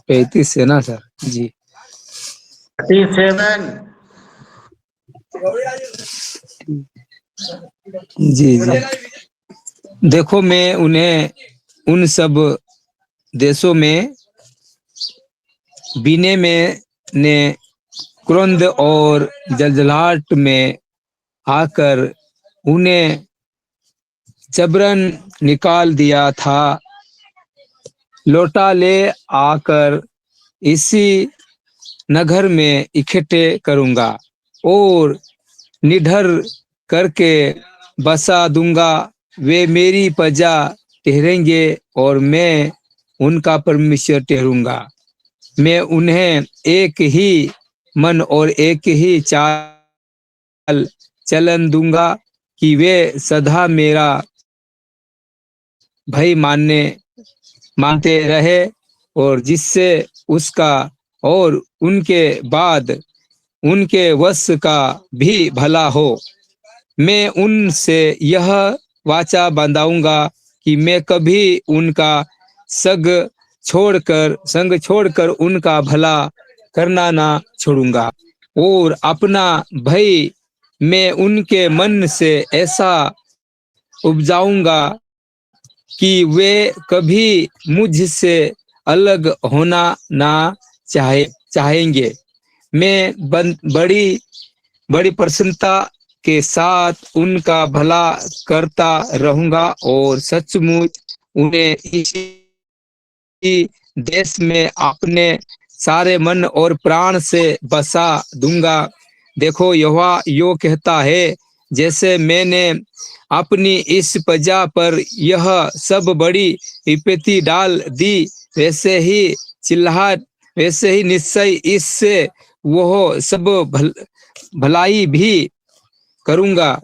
35 है ना सर जी। 37। जी जी। देखो मैं उन्हें उन सब देशों में बीने में ने क्रोध और जलजलाहट में आकर उन्हें जबरन निकाल दिया था, लौटा ले आकर इसी नगर में इकट्ठे करूंगा और निडर करके बसा दूंगा। वे मेरी प्रजा ठहरेंगे और मैं उनका परमेश्वर ठहरूंगा। मैं उन्हें एक ही मन और एक ही चाल चलन दूंगा कि वे सदा मेरा भय मानते रहे और जिससे उसका और उनके बाद उनके वश का भी भला हो। मैं उनसे यह वाचा बंधाऊंगा कि मैं कभी उनका संग छोड़कर उनका भला करना ना छोड़ूंगा और अपना भय मैं उनके मन से ऐसा उपजाऊंगा कि वे कभी मुझसे अलग होना ना चाहेंगे। मैं बड़ी बड़ी प्रसन्नता के साथ उनका भला करता रहूंगा और सचमुच उन्हें इसी देश में अपने सारे मन और प्राण से बसा दूंगा। देखो यहोवा यो कहता है, जैसे मैंने अपनी इस प्रजा पर यह सब बड़ी विपत्ति डाल दी, वैसे ही निश्चय इससे वह सब भलाई भी करूंगा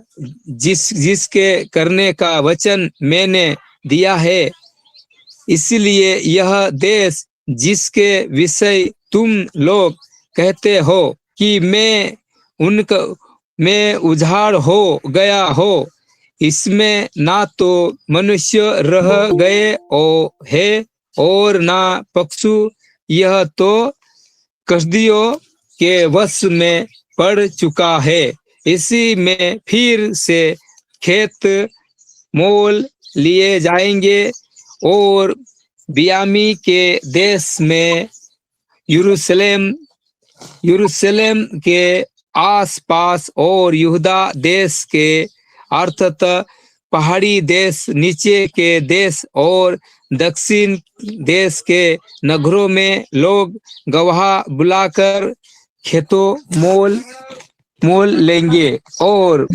जिसके करने का वचन मैंने दिया है। इसलिए यह देश जिसके विषय तुम लोग कहते हो कि मैं उजाड़ हो गया हो, इसमें ना तो मनुष्य रह गए है और ना पक्षु, यह तो कसदियों के वश में पड़ चुका है। इसी में फिर से खेत मोल लिए जाएंगे और बियामी के देश में यरूशलेम के आसपास और यहूदा देश के अर्थात पहाड़ी देश, नीचे के देश और दक्षिण देश के नगरों में लोग गवाह बुलाकर खेतों मोल लेंगे और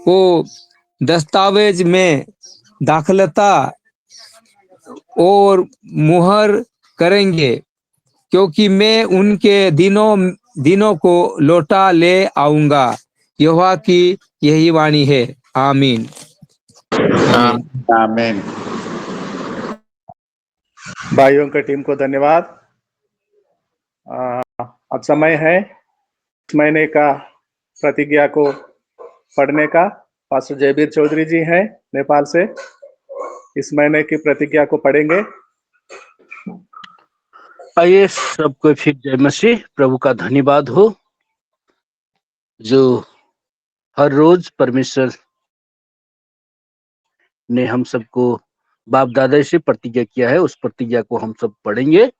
वो दस्तावेज में दाखलता और मुहर करेंगे, क्योंकि मैं उनके दिनों को लौटा ले आऊंगा। यहोवा की यही वाणी है। आमीन आमीन आमीन। भाइयों की टीम को धन्यवाद। अब समय है इस महीने का प्रतिज्ञा को पढ़ने का। पास्टर जयवीर चौधरी जी हैं नेपाल से, इस महीने की प्रतिज्ञा को पढ़ेंगे। आइए सबको फिर जय मसीह। प्रभु का धन्यवाद हो जो हर रोज परमेश्वर ने हम सबको बाप दादा से प्रतिज्ञा किया है, उस प्रतिज्ञा को हम सब पढ़ेंगे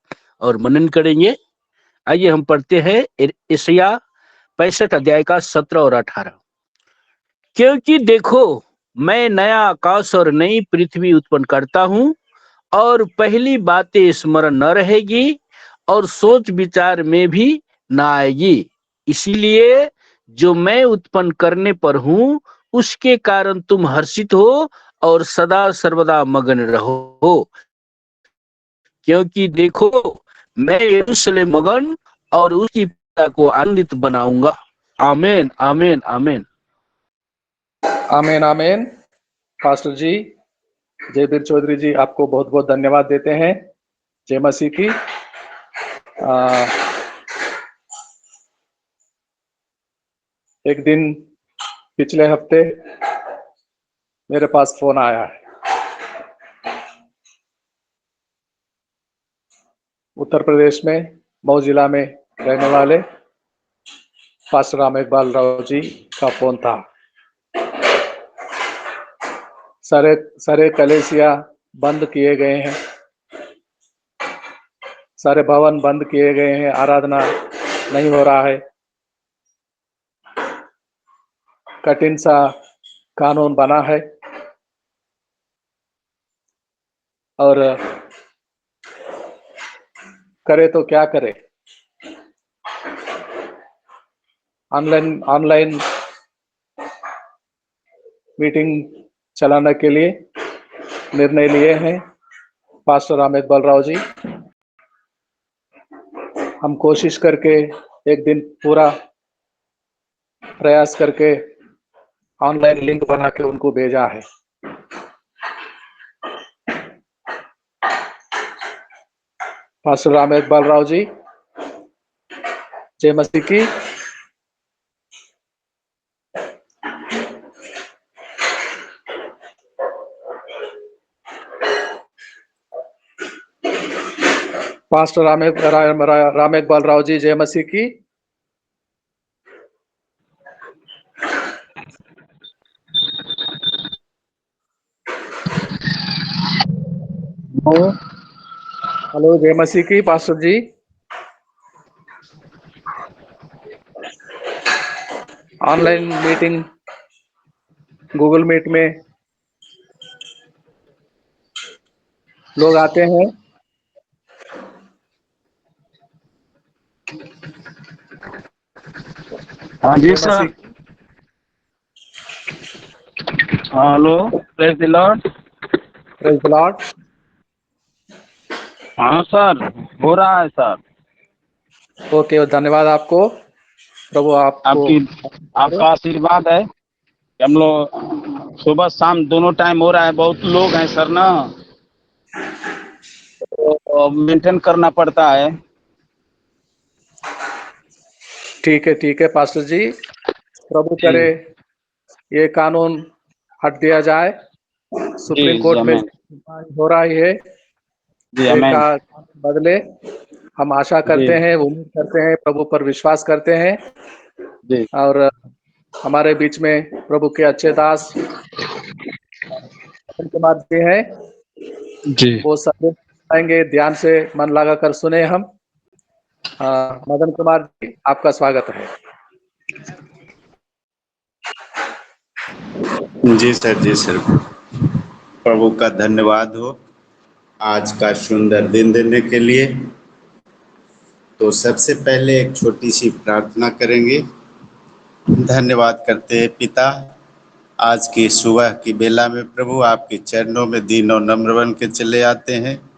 और मनन करेंगे। आइए हम पढ़ते हैं यशायाह 65 अध्याय का 17 और 18। क्योंकि देखो मैं नया आकाश और नई पृथ्वी उत्पन्न करता हूँ और पहली बातें स्मरण न रहेगी और सोच विचार में भी न आएगी। इसीलिए जो मैं उत्पन्न करने पर हूँ उसके कारण तुम हर्षित हो और सदा सर्वदा मगन रहो। क्योंकि देखो मैं यरूशलेम मगन और उसकी प्रजा को आनंदित बनाऊंगा। आमीन आमीन आमीन आमीन आमीन। पास्टर जी जयवीर चौधरी जी आपको बहुत बहुत धन्यवाद देते हैं। जय मसीह की। एक दिन पिछले हफ्ते मेरे पास फोन आया है। उत्तर प्रदेश में मऊ जिला में रहने वाले पास्टर राम इकबाल राव जी का फोन था। सारे सारे कलेसिया बंद किए गए हैं, सारे भवन बंद किए गए हैं, आराधना नहीं हो रहा है। कठिन सा कानून बना है और करे तो क्या करे। ऑनलाइन मीटिंग चलाने के लिए निर्णय लिए हैं पास्टर राम इकबाल राव जी। हम कोशिश करके एक दिन पूरा प्रयास करके ऑनलाइन लिंक बना के उनको भेजा है। पास्टर राम इकबाल राव जी, जय मसीह की। पास्टर राम इकबाल राव जी, जय मसीह की। हेलो, जय मसीह की पास्टर जी। ऑनलाइन मीटिंग गूगल मीट में लोग आते हैं। हाँ जी जय sir. Masih. Hello, praise the Lord. Praise the Lord. हाँ सर, हो रहा है सर। ओके, धन्यवाद आपको। प्रभु आपको आपका आशीर्वाद है कि हम लोग सुबह शाम दोनों टाइम हो रहा है। बहुत लोग हैं सर ना, तो मेंटेन करना पड़ता है। ठीक है पास्टर जी। प्रभु जी करे ये कानून हट दिया जाए। जी सुप्रीम जी, कोर्ट में अमेन। हो रहा है जी ये अमेन। का बदले। हम आशा जी करते हैं, उम्मीद करते हैं, प्रभु पर विश्वास करते हैं जी और हमारे बीच में प्रभु के अच्छे दास मदन कुमार जी हैं। जी। वो सब आएंगे, ध्यान से मन लगा कर सुने हम। मदन कुमार जी, आपका स्वागत है। जी सर, जी सर। प्रभु का धन्यवाद हो आज का सुंदर दिन देने के लिए। तो सबसे पहले एक छोटी सी प्रार्थना करेंगे। धन्यवाद करते हैं पिता, आज की सुबह की बेला में प्रभु आपके चरणों में दीन और नम्र बन के चले आते हैं।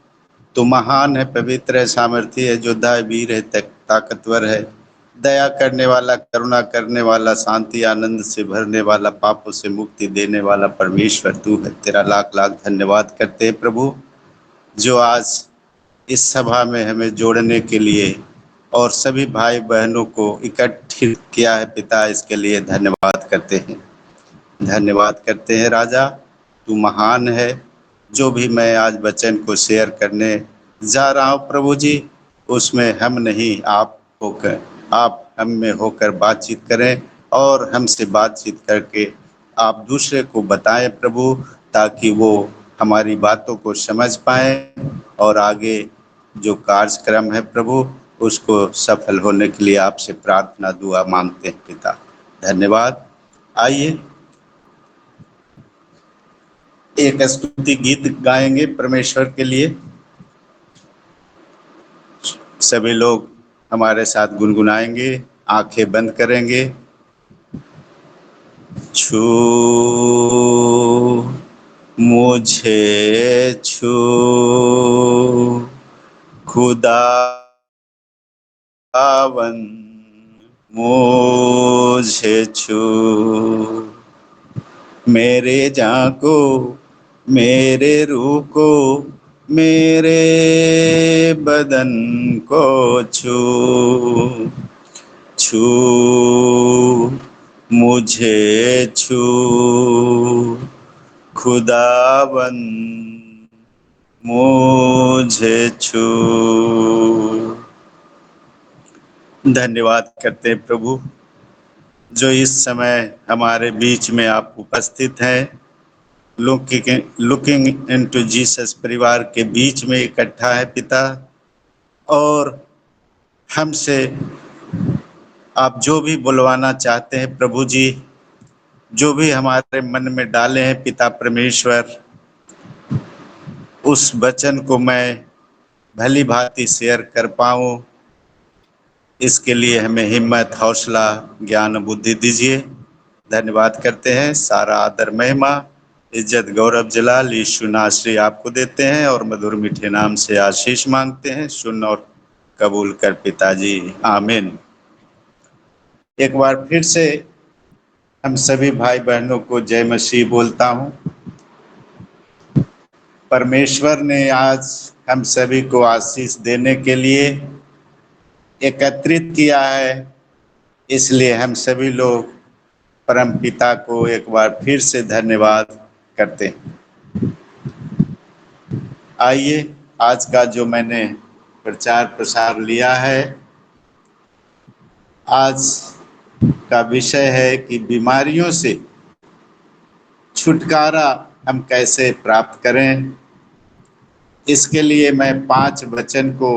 तो महान है, पवित्र है, सामर्थी है, योद्धा है, वीर है, ताकतवर है, दया करने वाला, करुणा करने वाला, शांति आनंद से भरने वाला, पापों से मुक्ति देने वाला परमेश्वर तू है। तेरा लाख लाख धन्यवाद करते हैं प्रभु, जो आज इस सभा में हमें जोड़ने के लिए और सभी भाई बहनों को इकट्ठित किया है पिता, इसके लिए धन्यवाद करते हैं। धन्यवाद करते हैं राजा, तू महान है। जो भी मैं आज वचन को शेयर करने जा रहा हूँ प्रभु जी, उसमें हम नहीं, आप हम में होकर बातचीत करें और हमसे बातचीत करके आप दूसरे को बताएं प्रभु, ताकि वो हमारी बातों को समझ पाएं और आगे जो कार्यक्रम है प्रभु उसको सफल होने के लिए आपसे प्रार्थना दुआ मांगते हैं पिता। धन्यवाद। आइए एक स्तुति गीत गाएंगे परमेश्वर के लिए। सभी लोग हमारे साथ गुनगुनाएंगे, आंखें बंद करेंगे। छू मुझे छू खुदावन मुझे छू, मेरे जान को, मेरे रूह को, मेरे बदन को छू, छू मुझे छू खुदावन मुझे मुझे छू। धन्यवाद करते हैं प्रभु, जो इस समय हमारे बीच में आप उपस्थित हैं। लुकिंग इनटू जीसस परिवार के बीच में इकट्ठा है पिता, और हमसे आप जो भी बुलवाना चाहते हैं प्रभु जी, जो भी हमारे मन में डाले हैं पिता परमेश्वर, उस वचन को मैं भली भांति शेयर कर पाऊं, इसके लिए हमें हिम्मत, हौसला, ज्ञान, बुद्धि दीजिए। धन्यवाद करते हैं। सारा आदर, महिमा, इज्जत, गौरव, जलाल यीशु नासरी आपको देते हैं और मधुर मीठे नाम से आशीष मांगते हैं। सुन और कबूल कर पिताजी, आमीन। एक बार फिर से हम सभी भाई बहनों को जय मसीह बोलता हूं। परमेश्वर ने आज हम सभी को आशीष देने के लिए एकत्रित किया है, इसलिए हम सभी लोग परम पिता को एक बार फिर से धन्यवाद करते हैं। आइए, आज का जो मैंने प्रचार प्रसार लिया है, आज का विषय है कि बीमारियों से छुटकारा हम कैसे प्राप्त करें। इसके लिए मैं 5 वचन को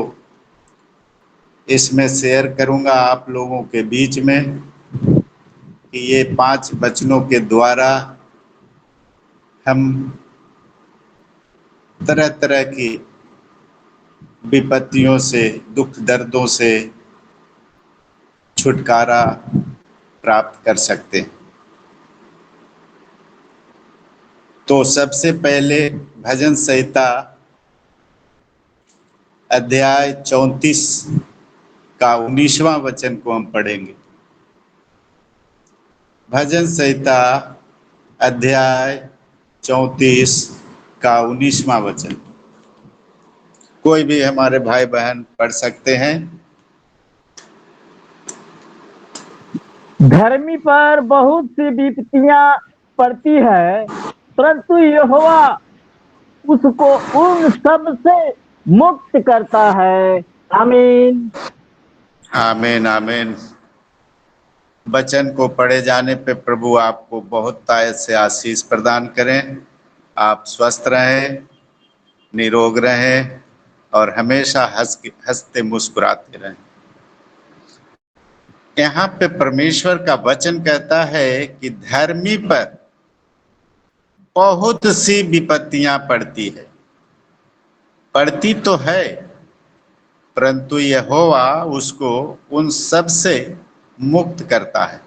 इसमें शेयर करूंगा आप लोगों के बीच में, कि ये 5 वचनों के द्वारा हम तरह तरह की विपत्तियों से, दुख दर्दों से छुटकारा प्राप्त कर सकते हैं। तो सबसे पहले भजन संहिता अध्याय 34 का 19वां वचन को हम पढ़ेंगे। भजन संहिता अध्याय 34 का 19वां वचन, कोई भी हमारे भाई बहन पढ़ सकते हैं। धर्मी पर बहुत सी विपत्तियां पड़ती है, परंतु यहोवा उसको उन सब से मुक्त करता है। आमीन, आमीन, आमीन। वचन को पढ़े जाने पे प्रभु आपको बहुत तायत से आशीष प्रदान करें। आप स्वस्थ रहें, निरोग रहें और हमेशा हंसते मुस्कुराते रहें। यहाँ पे परमेश्वर का वचन कहता है कि धर्मी पर बहुत सी विपत्तियां पड़ती है। पड़ती तो है, परंतु यहोवा उसको उन सब से मुक्त करता है।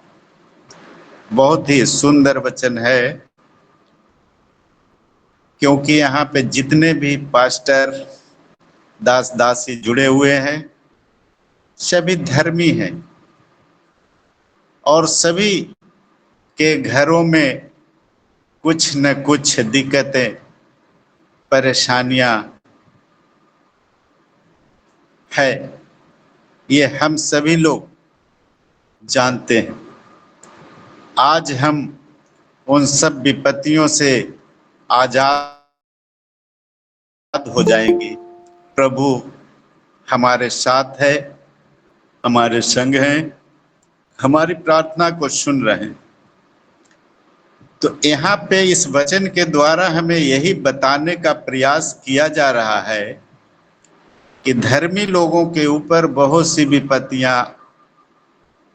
बहुत ही सुंदर वचन है, क्योंकि यहाँ पे जितने भी पास्टर, दास दासी जुड़े हुए हैं, सभी धर्मी हैं और सभी के घरों में कुछ न कुछ दिक्कतें, परेशानियां है। ये हम सभी लोग जानते हैं। आज हम उन सब विपत्तियों से आजाद हो जाएंगे। प्रभु हमारे साथ है, हमारे संग हैं, हमारी प्रार्थना को सुन रहे हैं। तो यहाँ पे इस वचन के द्वारा हमें यही बताने का प्रयास किया जा रहा है कि धर्मी लोगों के ऊपर बहुत सी विपत्तियां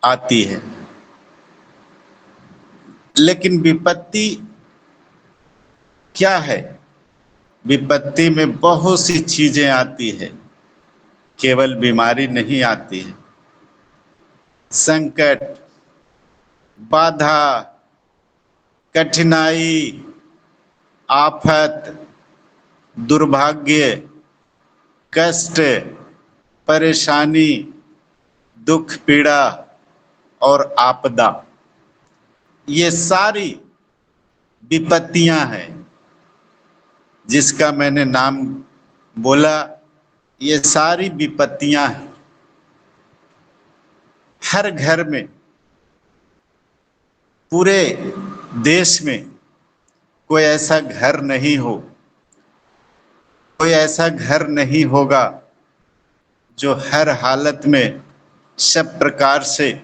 आती है, लेकिन विपत्ति क्या है? विपत्ति में बहुत सी चीजें आती है, केवल बीमारी नहीं आती है। संकट, बाधा, कठिनाई, आफत, दुर्भाग्य, कष्ट, परेशानी, दुख, पीड़ा और आपदा, ये सारी विपत्तियां हैं जिसका मैंने नाम बोला। ये सारी विपत्तियां हैं। हर घर में, पूरे देश में कोई ऐसा घर नहीं हो कोई ऐसा घर नहीं होगा जो हर हालत में सब प्रकार से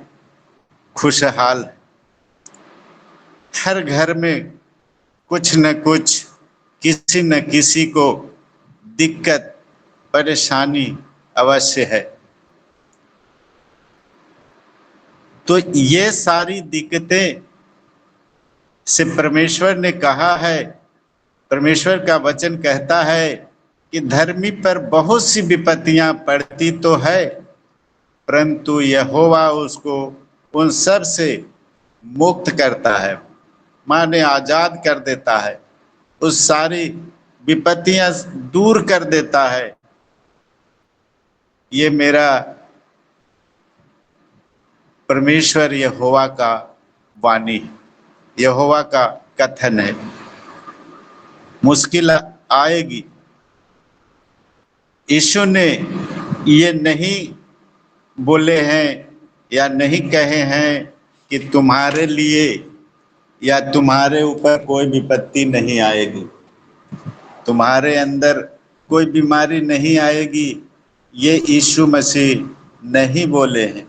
खुशहाल है। हर घर में कुछ न कुछ, किसी न किसी को दिक्कत परेशानी अवश्य है। तो ये सारी दिक्कतें से परमेश्वर ने कहा है, परमेश्वर का वचन कहता है कि धर्मी पर बहुत सी विपत्तियां पड़ती तो है, परंतु यहोवा उसको उन सब से मुक्त करता है, माने आजाद कर देता है, उस सारी विपत्तियां दूर कर देता है। ये मेरा परमेश्वर यहोवा का वाणी, यहोवा का कथन है। मुश्किल आएगी, यीशु ने ये नहीं बोले हैं या नहीं कहे हैं कि तुम्हारे लिए या तुम्हारे ऊपर कोई विपत्ति नहीं आएगी, तुम्हारे अंदर कोई बीमारी नहीं आएगी, ये यीशु मसीह नहीं बोले हैं।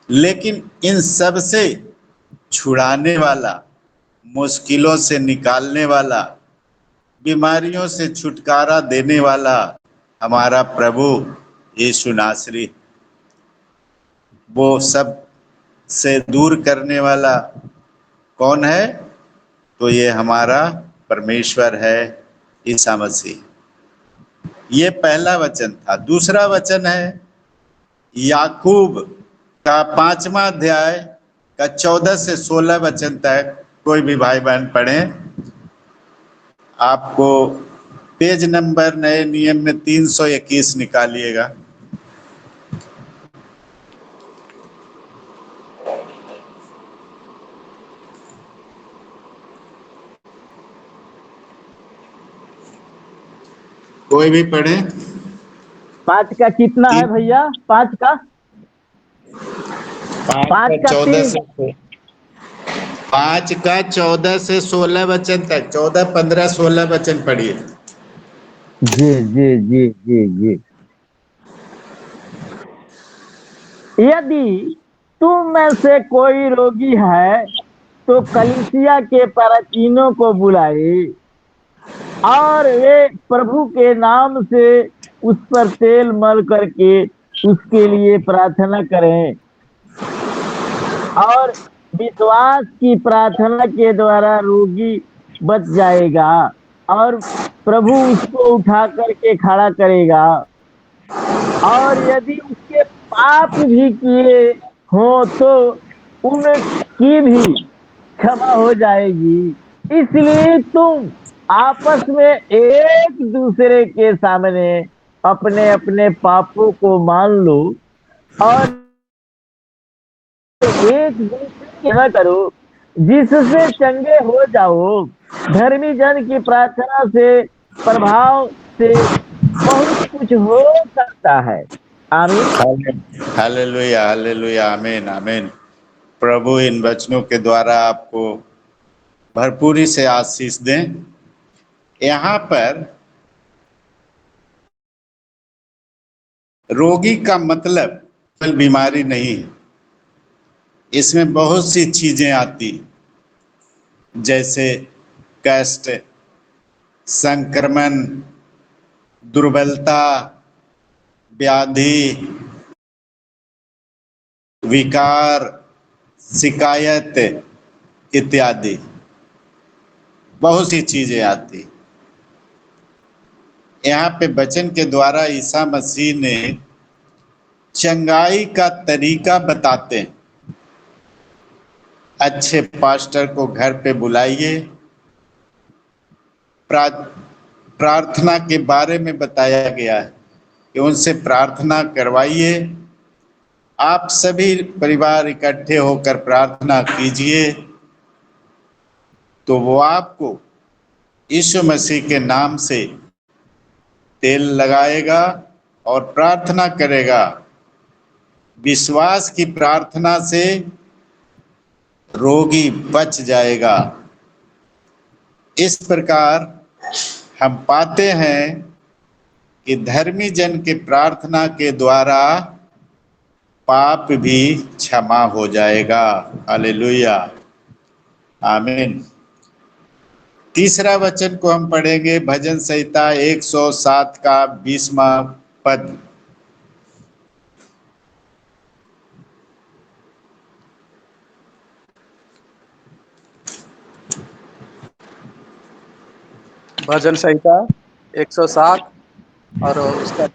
लेकिन इन सब से छुड़ाने वाला, मुश्किलों से निकालने वाला, बीमारियों से छुटकारा देने वाला हमारा प्रभु यीशु नासरी, वो सब से दूर करने वाला कौन है? तो ये हमारा परमेश्वर है, ईसा मसीह। ये पहला वचन था। दूसरा वचन है याकूब का 5वां अध्याय का 14 से 16 वचन तक। कोई भी भाई बहन पढ़ें। आपको पेज नंबर नए नियम में 321 निकालिएगा। कोई भी पढ़े। 5 का कितना है भैया? 5 का 5 का 14 से 16 वचन तक। 14, 15, 16 वचन पढ़िए। जी जी जी जी जी। यदि तुम में से कोई रोगी है तो कलीसिया के प्राचीनों को बुलाए और वे प्रभु के नाम से उस पर तेल मल करके उसके लिए प्रार्थना करें, और विश्वास की प्रार्थना के द्वारा रोगी बच जाएगा और प्रभु उसको उठा करके खड़ा करेगा। और यदि उसके पाप भी किए हो तो उनकी भी क्षमा हो जाएगी। इसलिए तुम आपस में एक दूसरे के सामने अपने अपने पापों को मान लो और एक दूसरे की सेवा करो, जिससे चंगे हो जाओ। धर्मी जन की प्रार्थना से प्रभाव से बहुत कुछ हो सकता है। आमीन। हालेलुया, हालेलुया, आमीन, आमीन। प्रभु इन वचनों के द्वारा आपको भरपूरी से आशीष दें। यहाँ पर रोगी का मतलब केवल बीमारी नहीं है, इसमें बहुत सी चीजें आती, जैसे कष्ट, संक्रमण, दुर्बलता, व्याधि, विकार, शिकायत इत्यादि बहुत सी चीजें आती। यहाँ पे वचन के द्वारा ईसा मसीह ने चंगाई का तरीका बताते हैं। अच्छे पास्टर को घर पे बुलाइए, प्रार्थना के बारे में बताया गया है कि उनसे प्रार्थना करवाइए। आप सभी परिवार इकट्ठे होकर प्रार्थना कीजिए, तो वो आपको यीशु मसीह के नाम से तेल लगाएगा और प्रार्थना करेगा। विश्वास की प्रार्थना से रोगी बच जाएगा। इस प्रकार हम पाते हैं कि धर्मी जन के प्रार्थना के द्वारा पाप भी क्षमा हो जाएगा। हालेलुया, आमीन। तीसरा वचन को हम पढ़ेंगे, भजन संहिता 107 का 20वां पद। भजन संहिता 107 और उसका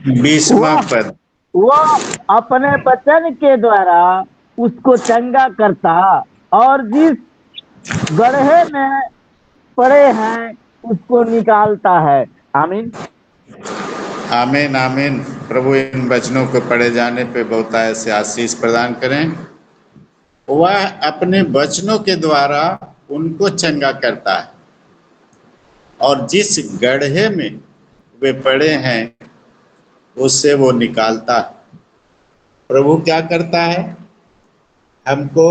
20वां पद। वह अपने वचन के द्वारा उसको चंगा करता और जिस गड्ढे में पड़े हैं उसको निकालता है। आमीन। आमीन, आमीन। प्रभु इन वचनों को पढ़े जाने पे बहुत ऐसे आशीष प्रदान करें। वह अपने वचनों के द्वारा उनको चंगा करता है और जिस गड्ढे में वे पड़े हैं उससे वो निकालता है। प्रभु क्या करता है? हमको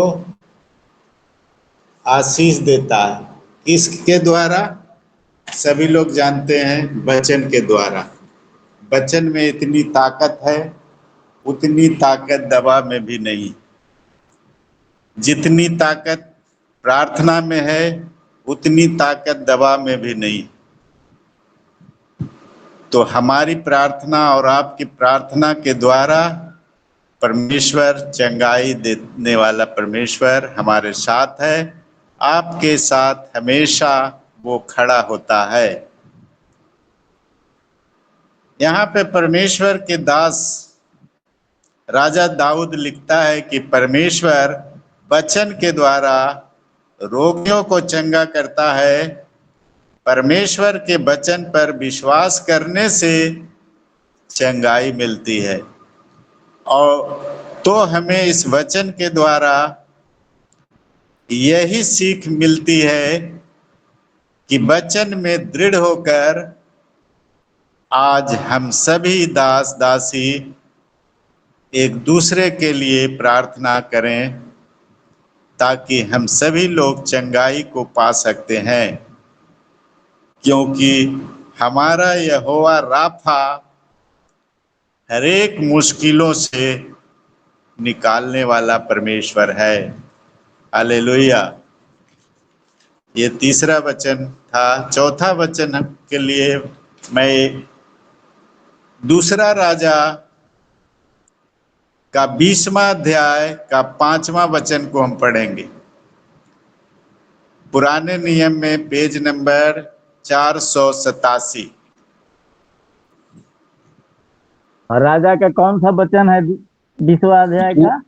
आशीष देता है। किसके द्वारा? सभी लोग जानते हैं, वचन के द्वारा। वचन में इतनी ताकत है, उतनी ताकत दवा में भी नहीं। जितनी ताकत प्रार्थना में है उतनी ताकत दवा में भी नहीं। तो हमारी प्रार्थना और आपकी प्रार्थना के द्वारा परमेश्वर, चंगाई देने वाला परमेश्वर हमारे साथ है। आपके साथ हमेशा वो खड़ा होता है। यहाँ पे परमेश्वर के दास राजा दाऊद लिखता है कि परमेश्वर वचन के द्वारा रोगियों को चंगा करता है। परमेश्वर के वचन पर विश्वास करने से चंगाई मिलती है। और तो हमें इस वचन के द्वारा यही सीख मिलती है कि वचन में दृढ़ होकर आज हम सभी दास दासी एक दूसरे के लिए प्रार्थना करें ताकि हम सभी लोग चंगाई को पा सकते हैं, क्योंकि हमारा यहोवा राफा हर एक मुश्किलों से निकालने वाला परमेश्वर है। हालेलुया। ये तीसरा वचन था। चौथा वचन के लिए मैं दूसरा राजा का 20वां अध्याय का 5वां वचन को हम पढ़ेंगे। पुराने नियम में पेज नंबर 487। और राजा का कौन सा वचन है 20वां अध्याय का?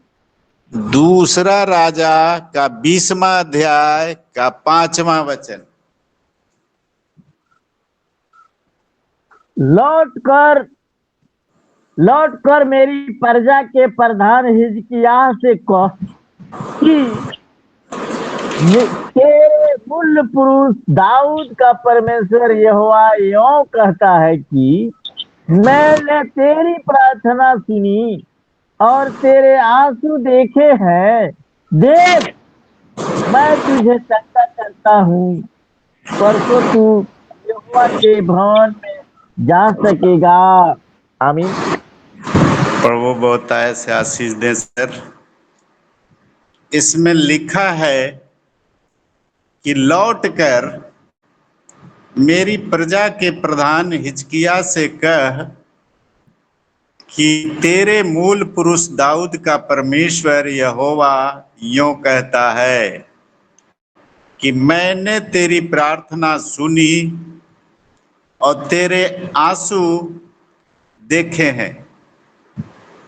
दूसरा राजा का 20वां अध्याय का 5वां वचन। लौट कर मेरी प्रजा के प्रधान हिजकिय्याह से कह कि तेरे मूल पुरुष दाऊद का परमेश्वर यहोवा यों कहता है कि मैंने तेरी प्रार्थना सुनी और तेरे आंसू देखे हैं। देख, मैं तुझे चंगा करता हूँ, परसों तू यहोवा के भवन में जा सकेगा। आमीन। प्रभु बहुत ऐसे आशीष दे सर। इसमें लिखा है कि लौट कर मेरी प्रजा के प्रधान हिजकिय्याह से कह कि तेरे मूल पुरुष दाऊद का परमेश्वर यहोवा यों कहता है कि मैंने तेरी प्रार्थना सुनी और तेरे आंसू देखे हैं।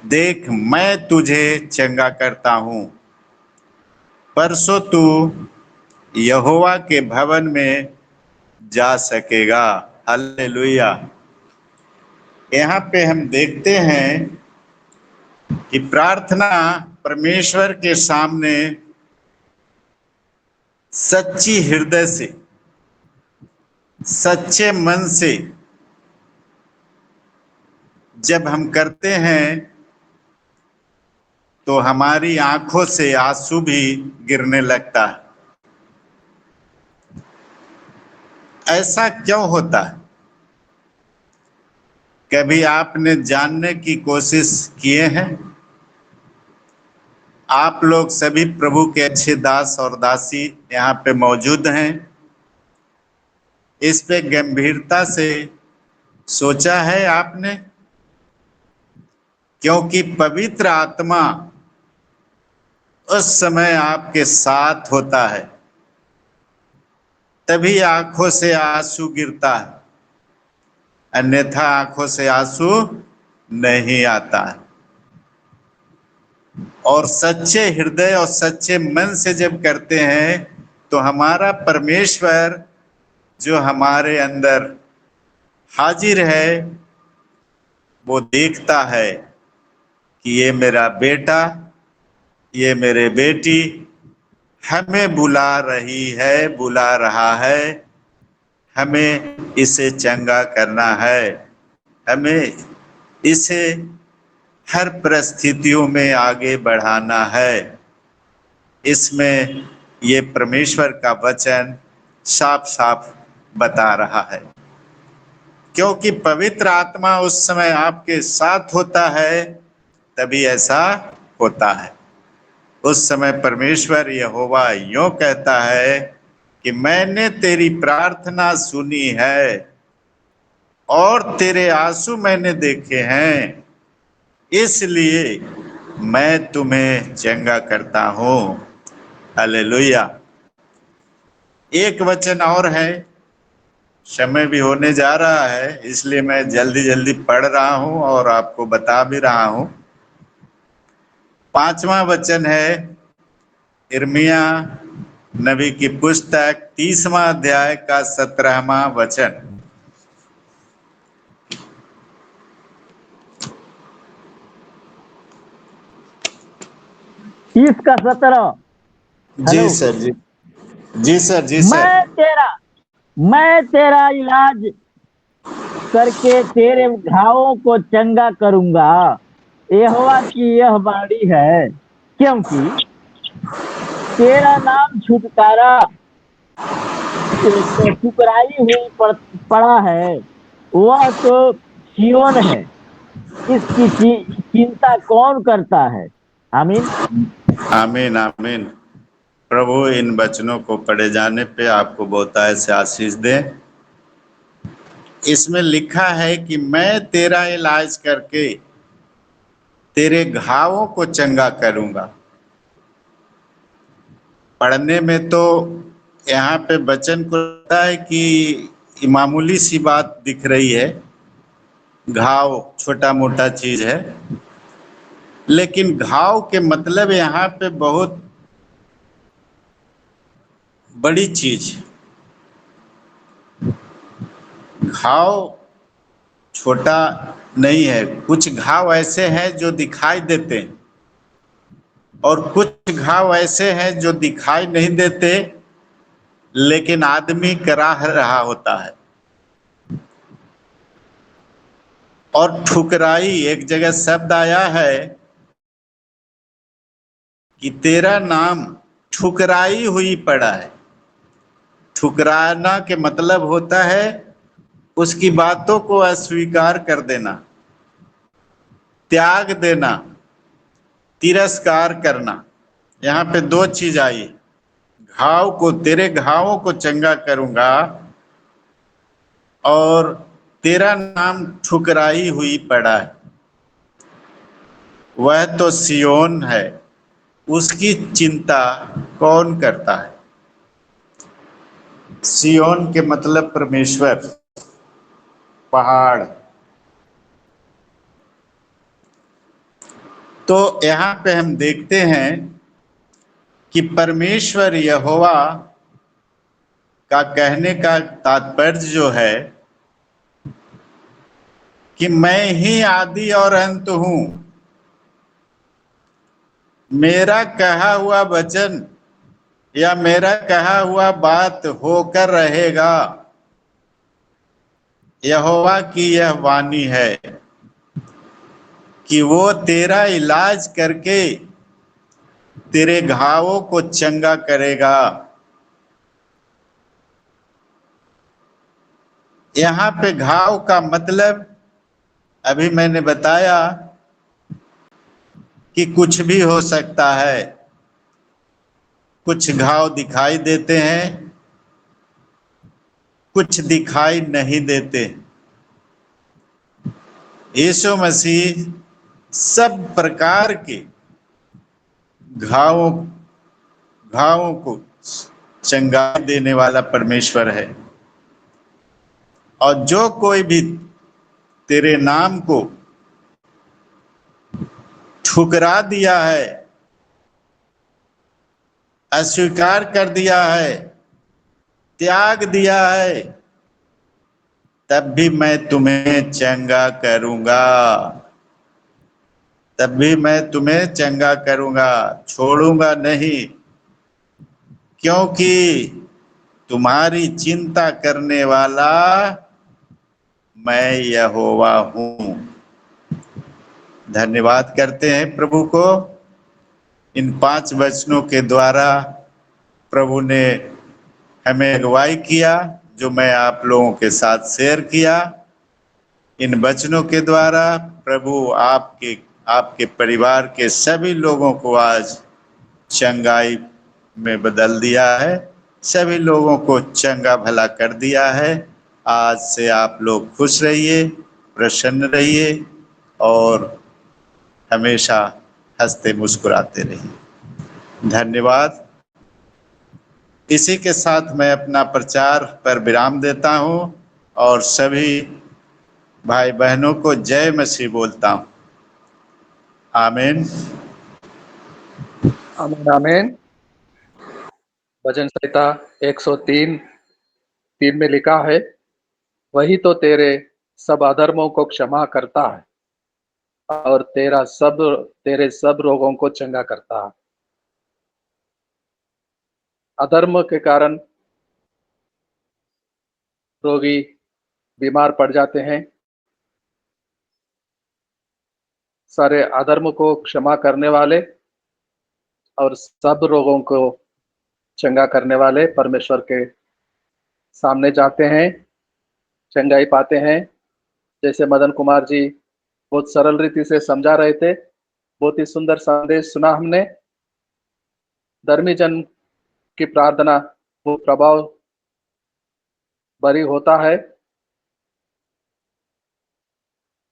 देख, मैं तुझे चंगा करता हूँ, परसों तू यहोवा के भवन में जा सकेगा। हालेलुया। यहाँ पे हम देखते हैं कि प्रार्थना परमेश्वर के सामने सच्ची हृदय से, सच्चे मन से जब हम करते हैं तो हमारी आंखों से आंसू भी गिरने लगता है। ऐसा क्यों होता है? कभी आपने जानने की कोशिश किए हैं? आप लोग सभी प्रभु के अच्छे दास और दासी यहाँ पे मौजूद हैं। इस पे गंभीरता से सोचा है आपने? क्योंकि पवित्र आत्मा उस समय आपके साथ होता है, तभी आंखों से आंसू गिरता है, अन्यथा आंखों से आंसू नहीं आता है। और सच्चे हृदय और सच्चे मन से जब करते हैं तो हमारा परमेश्वर जो हमारे अंदर हाजिर है, वो देखता है कि ये मेरा बेटा, ये मेरे बेटी हमें बुला रही है, बुला रहा है, हमें इसे चंगा करना है, हमें इसे हर परिस्थितियों में आगे बढ़ाना है। इसमें ये परमेश्वर का वचन साफ साफ बता रहा है। क्योंकि पवित्र आत्मा उस समय आपके साथ होता है, तभी ऐसा होता है। उस समय परमेश्वर यहोवा यूं कहता है कि मैंने तेरी प्रार्थना सुनी है और तेरे आंसू मैंने देखे हैं, इसलिए मैं तुम्हें चंगा करता हूं। हालेलुया। एक वचन और है, समय भी होने जा रहा है, इसलिए मैं जल्दी जल्दी पढ़ रहा हूं और आपको बता भी रहा हूं। 5वां वचन है यिर्मयाह नबी की पुस्तक 30वां अध्याय का 17वां वचन। 30 का 17। जी हेलो। सर जी। जी सर, जी सर। मैं तेरा इलाज करके तेरे घावों को चंगा करूंगा, यहोवा की यह वाणी है। क्योंकि तेरा नाम छुटकारा ठुकराई हुई पड़ा है, वह तो सिय्योन है, इसकी चिंता कौन करता है? आमीन। आमीन आमीन। प्रभु इन वचनों को पढ़े जाने पे आपको बहुतायत से आशीष दे। इसमें लिखा है कि मैं तेरा इलाज करके तेरे घावों को चंगा करूंगा। पढ़ने में तो यहाँ पे वचन को लगता है कि मामूली सी बात दिख रही है, घाव छोटा मोटा चीज है, लेकिन घाव के मतलब यहाँ पे बहुत बड़ी चीज। घाव छोटा नहीं है। कुछ घाव ऐसे हैं जो दिखाई देते हैं और कुछ घाव ऐसे हैं जो दिखाई नहीं देते, लेकिन आदमी करा रहा होता है। और ठुकराई, एक जगह शब्द आया है कि तेरा नाम ठुकराई हुई पड़ा है। ठुकराना के मतलब होता है उसकी बातों को अस्वीकार कर देना, त्याग देना, तिरस्कार करना। यहाँ पे दो चीज आई, घाव को, तेरे घावों को चंगा करूंगा और तेरा नाम ठुकराई हुई पड़ा है। वह तो सियोन है, उसकी चिंता कौन करता है? सियोन के मतलब परमेश्वर, पहाड़। तो यहाँ पे हम देखते हैं कि परमेश्वर यहोवा का कहने का तात्पर्य जो है कि मैं ही आदि और अंत हूं। मेरा कहा हुआ वचन या मेरा कहा हुआ बात होकर रहेगा। यहोवा की यह वाणी है कि वो तेरा इलाज करके तेरे घावों को चंगा करेगा। यहाँ पे घाव का मतलब अभी मैंने बताया कि कुछ भी हो सकता है। कुछ घाव दिखाई देते हैं, कुछ दिखाई नहीं देते। यीशु मसीह सब प्रकार के घावों घावों को चंगाई देने वाला परमेश्वर है। और जो कोई भी तेरे नाम को ठुकरा दिया है, अस्वीकार कर दिया है, त्याग दिया है, तब भी मैं तुम्हें चंगा करूंगा। तब भी मैं तुम्हें चंगा करूंगा, छोड़ूंगा नहीं, क्योंकि तुम्हारी चिंता करने वाला मैं यहोवा हूं। धन्यवाद करते हैं प्रभु को। इन 5 वचनों के द्वारा प्रभु ने हमें अगुवाई किया, जो मैं आप लोगों के साथ शेयर किया। इन वचनों के द्वारा प्रभु आपके परिवार के सभी लोगों को आज चंगाई में बदल दिया है, सभी लोगों को चंगा भला कर दिया है। आज से आप लोग खुश रहिए, प्रसन्न रहिए और हमेशा हंसते मुस्कुराते रहिए। धन्यवाद। इसी के साथ मैं अपना प्रचार पर विराम देता हूं और सभी भाई बहनों को जय मसीह बोलता हूं। आमीन। आमीन आमीन। भजन संहिता 103:3 में लिखा है, वही तो तेरे सब अधर्मों को क्षमा करता है और तेरे सब रोगों को चंगा करता है। अधर्म के कारण रोगी बीमार पड़ जाते हैं। सारे अधर्म को क्षमा करने वाले और सब रोगों को चंगा करने वाले परमेश्वर के सामने जाते हैं, चंगाई पाते हैं। जैसे मदन कुमार जी बहुत सरल रीति से समझा रहे थे, बहुत ही सुंदर संदेश सुना हमने। धर्मी जन की प्रार्थना वो प्रभाव भरी होता है।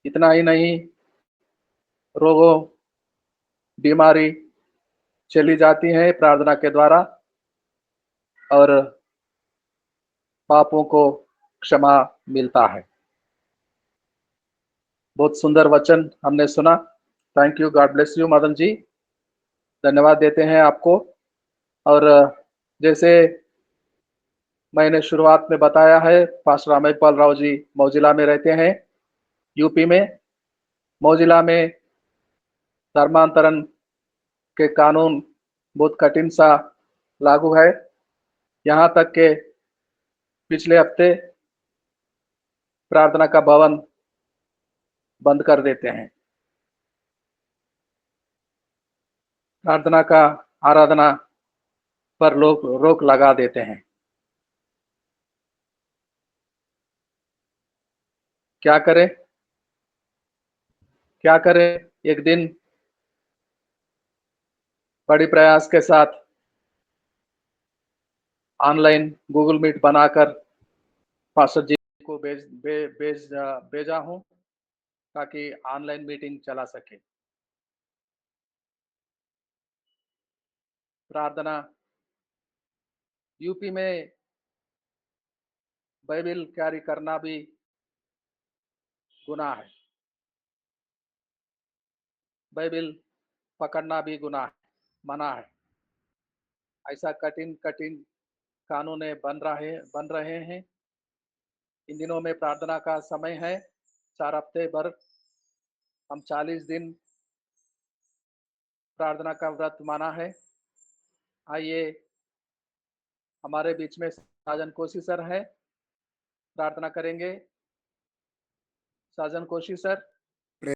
इतना ही नहीं, रोगों बीमारी चली जाती है प्रार्थना के द्वारा और पापों को क्षमा मिलता है। बहुत सुंदर वचन हमने सुना। Thank you, God bless you Madan ji. धन्यवाद देते हैं आपको। और जैसे मैंने शुरुआत में बताया है, पास्टर रामेपाल राव जी मौजिला में रहते हैं, यूपी में। मौजिला में धर्मांतरण के कानून बहुत कठिन सा लागू है। यहाँ तक के पिछले हफ्ते प्रार्थना का भवन बंद कर देते हैं, प्रार्थना का आराधना पर लोग रोक लगा देते हैं। क्या करें क्या करें। एक दिन बड़ी प्रयास के साथ ऑनलाइन गूगल मीट बनाकर पास्टर जी को भेजा हूं ताकि ऑनलाइन मीटिंग चला सके। प्रार्थना यूपी में बाइबल कैरी करना भी गुनाह है, बाइबल पकड़ना भी गुनाह है, मना है। ऐसा कठिन कठिन कानून बन रहे हैं। इन दिनों में प्रार्थना का समय है, 4 हफ्ते भर हम 40 दिन प्रार्थना का व्रत माना है। आइए, हमारे बीच में साजन कोशी सर है, प्रार्थना करेंगे। साजन कोशी सर।